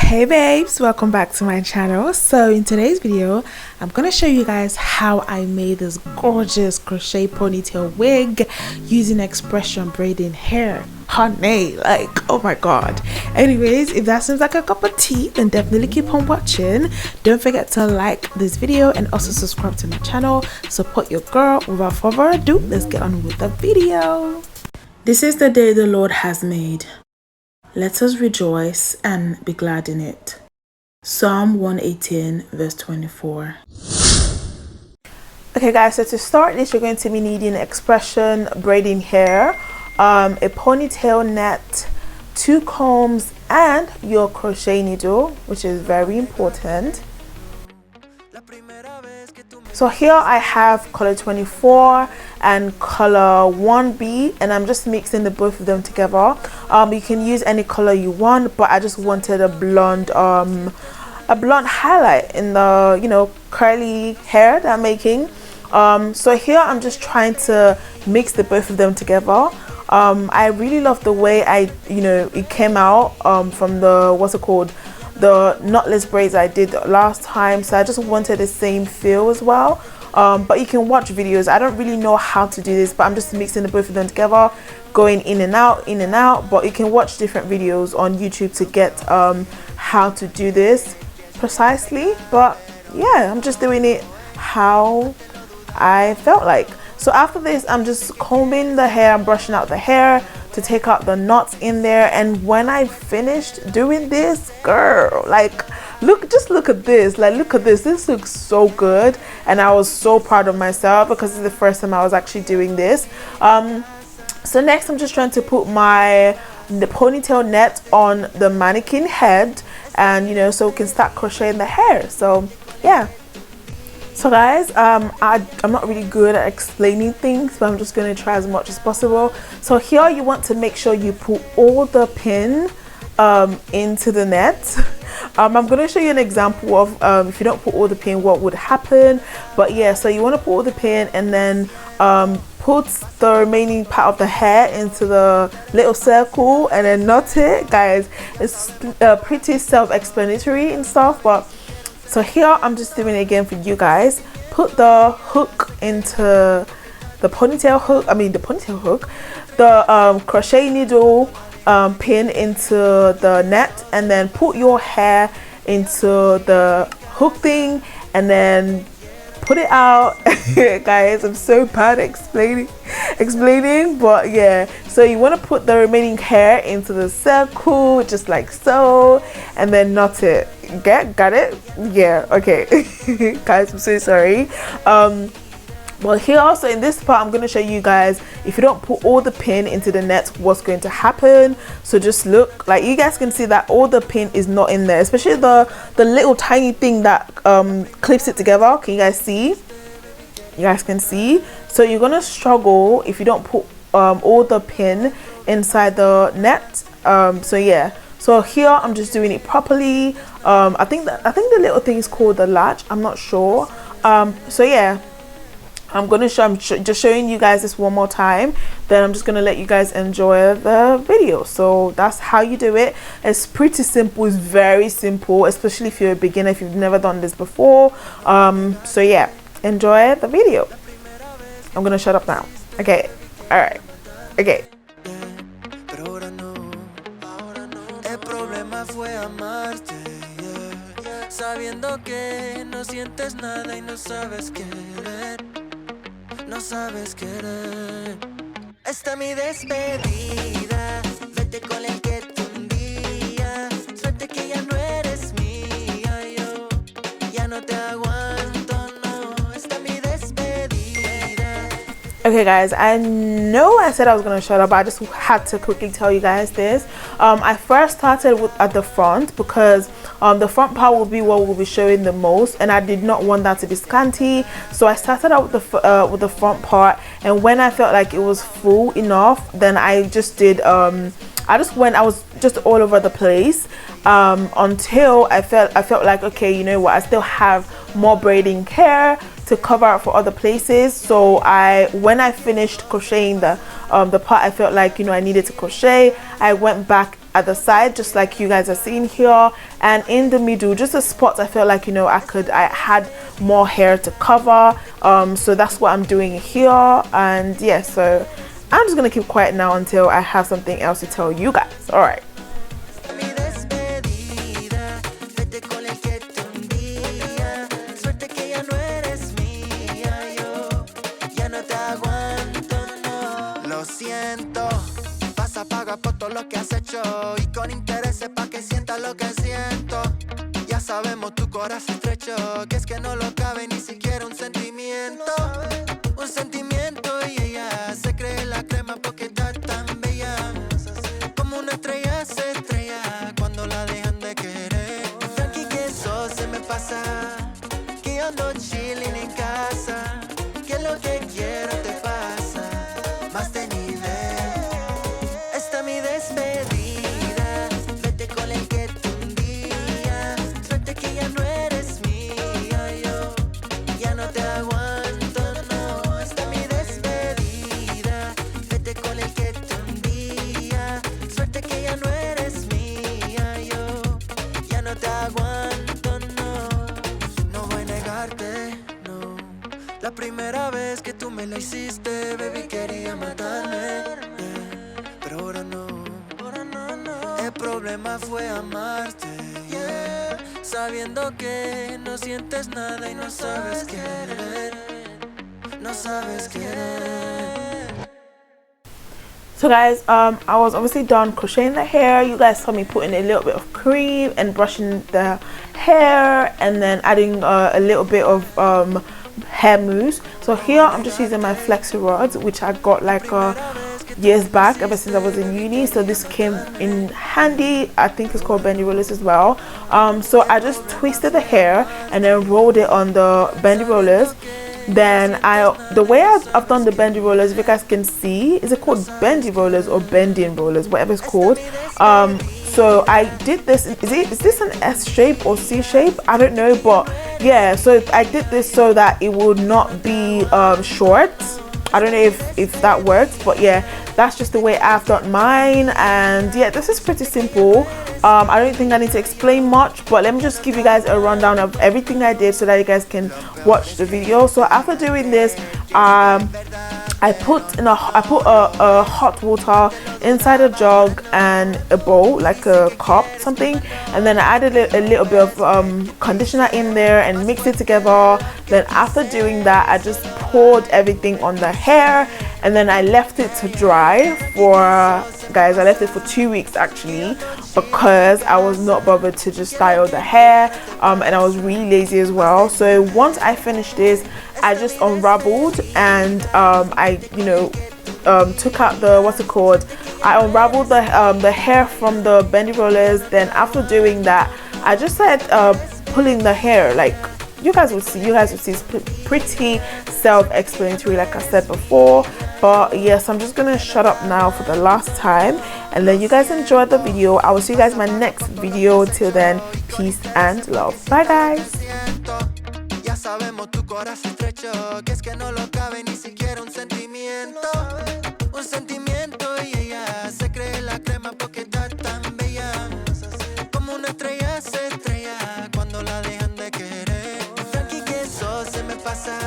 Hey babes, welcome back to my channel. So in today's video I'm gonna show you guys how I made this gorgeous crochet ponytail wig using Xpression Braiding hair. Honey, like, oh my god. Anyways, if that seems like a cup of tea, then definitely keep on watching. Don't forget to like this video and also subscribe to my channel. Support your girl. Without further ado, let's get on with the video. This is the day the Lord has made. Let us rejoice and be glad in it. Psalm 118 verse 24. Okay guys, so to start this, you're going to be needing Xpression Braiding hair, a ponytail net, 2 combs, and your crochet needle, which is very important. So here I have color 24 and color 1B, and I'm just mixing the both of them together. You can use any color you want, but I just wanted a blonde highlight in the, you know, curly hair that I'm making. So here I'm just trying to mix the both of them together. I really love the way it came out from the the knotless braids I did last time, so I just wanted the same feel as well. But you can watch videos. I don't really know how to do this, but I'm just mixing the both of them together, going in and out, but you can watch different videos on YouTube to get how to do this precisely. But yeah, I'm just doing it how I felt like. So after this, I'm just combing the hair and brushing out the hair to take out the knots in there. And when I finished doing this, girl, like, just look at this. Like, look at this. This looks so good, and I was so proud of myself because it's the first time I was actually doing this. So next, I'm just trying to put the ponytail net on the mannequin head, and so we can start crocheting the hair. So yeah. So guys, I'm not really good at explaining things, but I'm just going to try as much as possible. So here you want to make sure you put all the pin into the net. I'm going to show you an example of if you don't put all the pin, what would happen. But yeah, so you want to put all the pin and then put the remaining part of the hair into the little circle and then knot it. Guys, it's pretty self-explanatory and stuff, but so here I'm just doing it again for you guys. Put the hook into the ponytail hook, the crochet needle pin into the net, and then put your hair into the hook thing and then put it out. Guys, I'm so bad at explaining, but yeah, so you want to put the remaining hair into the circle just like so, and then knot it. Got it? Yeah, okay. Guys, I'm so sorry. Well, here also in this part, I'm going to show you guys, if you don't put all the pin into the net, what's going to happen. So just look, like, you guys can see that all the pin is not in there, especially the little tiny thing that clips it together. Can you guys see? You guys can see. So you're going to struggle if you don't put all the pin inside the net. So yeah. So here I'm just doing it properly. I think the little thing is called the latch. I'm not sure. So yeah, I'm just showing you guys this one more time. Then I'm just gonna let you guys enjoy the video. So that's how you do it. It's pretty simple. It's very simple, especially if you're a beginner, if you've never done this before. So yeah, enjoy the video. I'm gonna shut up now. Okay. All right. Okay. Sabiendo que no sientes nada y no sabes querer, no sabes querer. Esta mi despedida, vete con el que tú un día, suerte que ya no eres mía, yo ya no te aguanto, no, esta mi despedida. Okay guys, I know I said I was going to shut up, but I just had to quickly tell you guys this. I first started at the front because the front part will be what we'll be showing the most, and I did not want that to be scanty. So I started out with the front part, and when I felt like it was full enough, then I just did I was just all over the place until I felt like, okay, you know what, I still have more braiding hair to cover up for other places. So when I finished crocheting the part I felt like, you know, I needed to crochet, I went back at the side, just like you guys are seeing here, and in the middle, just the spots I felt like, you know, I had more hair to cover. So that's what I'm doing here. And yeah, so I'm just gonna keep quiet now until I have something else to tell you guys. All right. Lo que has hecho y con intereses pa' que sientas lo que siento. Ya sabemos tu corazón estrecho, que es que no lo cabe ni siquiera un sentimiento. Un sentimiento y ella se cree la crema porque está tan bella. Como una estrella se estrella cuando la dejan de querer. Tranqui que eso se me pasa, que yo ando chilling en casa. Que lo que quiero te pasa, más de nivel. Esta mi despedida, vete con el que tú un día. Suerte que ya no eres mía, yo ya no te aguanto, no. Esta mi despedida, vete con el que tú un día. Suerte que ya no eres mía, yo ya no te aguanto, no. No voy a negarte, no. La primera vez que tú me la hiciste, baby, quería matarme. Pero ahora no, el problema fue amarte, yeah. Sabiendo que no sientes nada y no sabes querer, no sabes querer. So guys, I was obviously done crocheting the hair. You guys saw me putting a little bit of cream and brushing the hair, and then adding a little bit of hair mousse. So here I'm just using my flexi rods, which I got like years back, ever since I was in uni. So this came in handy. I think it's called bendy rollers as well. So I just twisted the hair and then rolled it on the bendy rollers. Then the way I've done the bendy rollers, if you guys can see, is it called bendy rollers or bending rollers, whatever it's called. So I did this, is this an S shape or C shape? I don't know, but yeah, so I did this so that it would not be short. I don't know if that works, but yeah, that's just the way I've done mine. And yeah, this is pretty simple. I don't think I need to explain much, but let me just give you guys a rundown of everything I did so that you guys can watch the video. So after doing this, I put a hot water inside a jug and a bowl, like a cup something, and then I added a little bit of conditioner in there and mixed it together. Then after doing that, I just poured everything on the hair, and then I left it to dry for, guys, I left it for 2 weeks actually, because I was not bothered to just style the hair, and I was really lazy as well. So once I finished this, I just unraveled and I took out the, what's it called, I unraveled the hair from the bendy rollers. Then after doing that, I just started pulling the hair. Like you guys will see it's pretty self-explanatory, like I said before. But yes, I'm just gonna shut up now for the last time, and then you guys enjoy the video. I will see you guys in my next video. Till then, peace and love. Bye guys. Ya sabemos tu corazón estrecho, que es que no lo cabe ni siquiera un sentimiento. Un sentimiento y ella se cree la crema porque está tan bella. Como una estrella se estrella cuando la dejan de querer. Tranqui que eso se me pasa,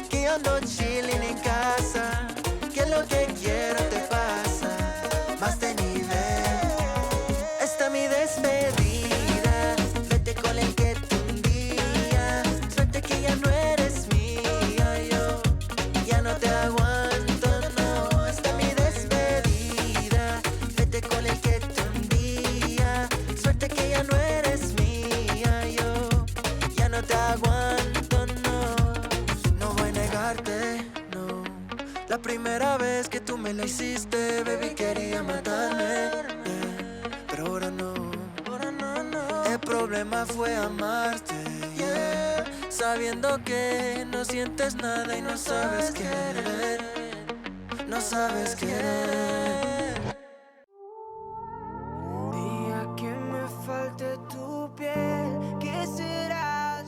que yo ando chilling en casa. Que lo que quiero te pasa, más de nivel. Esta mi despedida, vete con el que tú un día. Suerte que ya no eres mía, yo ya no te aguanto, no. Esta mi despedida, vete con el que tú un día. Suerte que ya no eres mía, yo ya no te aguanto, no. No voy a negarte, no. La primera vez que tú me la hiciste, baby, quería matarme, yeah. Pero ahora no, el problema fue amarte, yeah. Sabiendo que no sientes nada y no sabes querer, no sabes querer. Día que me falte tu piel, ¿qué será?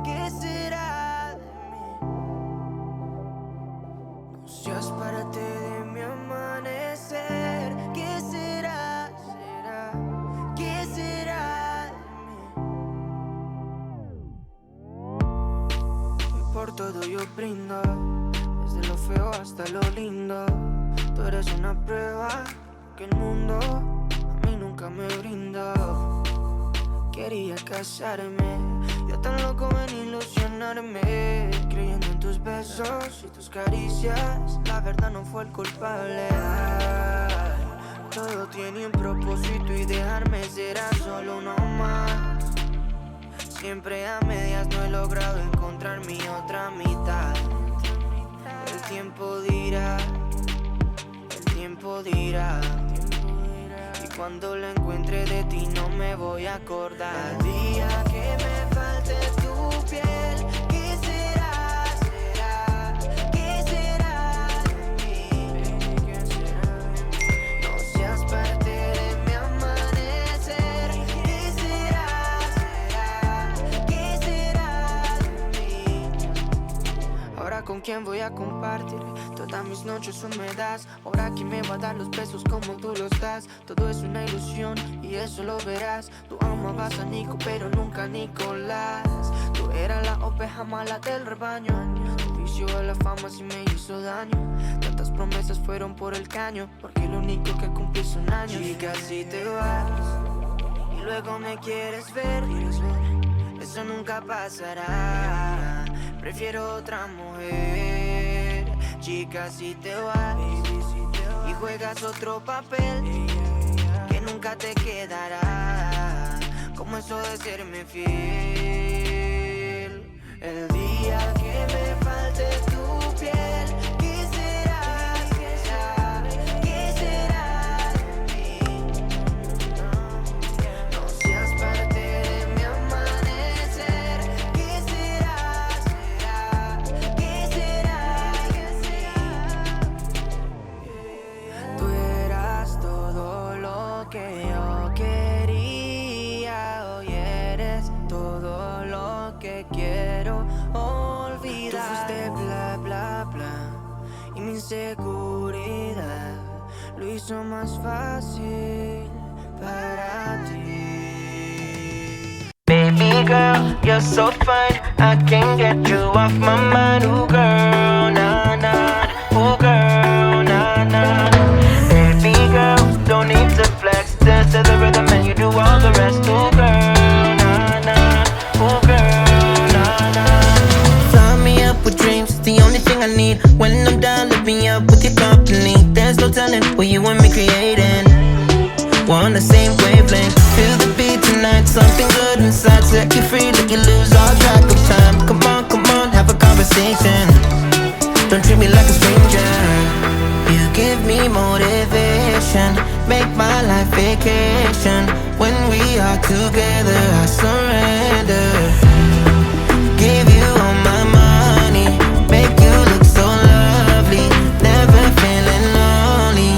¿Qué será de mí? No seas parte de mi amanecer, ¿qué será? todo yo brindo, desde lo feo hasta lo lindo. Tú eres una prueba que el mundo a mí nunca me brindó. Quería casarme, yo tan loco en ilusionarme, creyendo en tus besos y tus caricias. La verdad no fue el culpable. Ay, todo tiene un propósito y dejarme será solo uno más. Siempre a medias no he logrado encontrar mi otra mitad. El tiempo dirá, el tiempo dirá. Y cuando la encuentre de ti no me voy a acordar. El día que me falte tu piel, ¿qué será? ¿Qué será de mí? No seas parte de mi amanecer. ¿Qué será? ¿Qué será de mí? Ahora con quién voy a compartir todas mis noches húmedas. Ahora quién me va a dar los besos como tú los das. Todo es una ilusión y eso lo verás. Tú amabas a Nico pero nunca a Nicolás. Tú eras la oveja mala del rebaño. Tu vicio a la fama sí me hizo daño. Tantas promesas fueron por el caño, porque lo único que cumplí son años. Chica, si te vas y luego me quieres ver, eso nunca pasará. Prefiero otra mujer. Chica, si te vas y juegas otro papel que nunca te quedará, como eso de serme fiel. El día que me falte tu piel, ¿qué será? ¿Qué será? ¿Qué será de mí? No seas parte de mi amanecer. ¿Qué será? ¿Qué será? ¿Qué será? Tú eras todo lo que yo quería. Hoy eres todo lo que quiero olvidar. Tú fuiste bla, bla, bla, y mi inseguridad lo hizo más fácil para ti. Baby girl, you're so fine, I can't get you off my mind. Ooh girl, nah, nah, ooh girl, nah, nah. Baby girl, don't need to flex, dance to the rhythm and you do all the rest. Ooh girl, nah, nah, ooh girl, nah, nah. Fly me up with dreams, it's the only thing I need. When I'm down, lift me up with your company. There's no telling what you and me creating. We're on the same wavelength. Feel the beat tonight, something good inside. Set you free, let you lose all track of time. Come on, have a conversation. Don't treat me like a stranger. You give me motivation, make my life vacation. When we are together, I surrender. Give you all my money, make you look so lovely, never feeling lonely.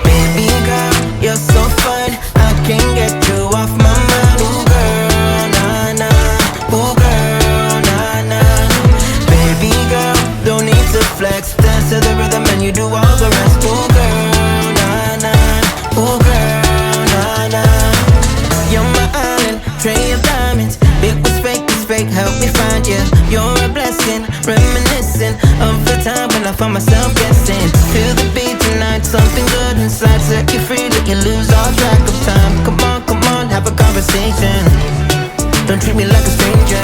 Baby girl, you're so fine, I can't get you off my mind. Ooh girl, nah, nah, ooh girl, nah, nah. Baby girl, don't need to flex, dance to the rhythm and you do all the rest. Ooh girl, nah, nah, ooh girl, nah, nah. You're my island, tray of diamonds. It was fake, help me find you. You're a blessing, reminiscent of the time when I found myself guessing. Feel the beat tonight, something good inside. Set you free, let you lose all track of time. Come on, have a conversation. Don't treat me like a stranger.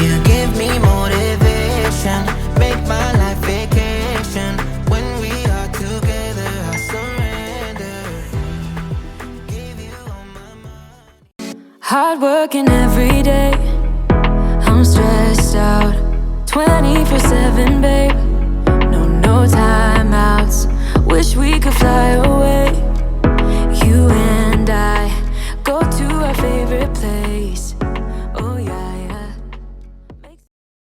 You give me motivation, make my life vacation. When we are together, I surrender. Give you all my money. Hard working every day, I'm stressed out 24/7, babe. No timeouts. Wish we could fly away.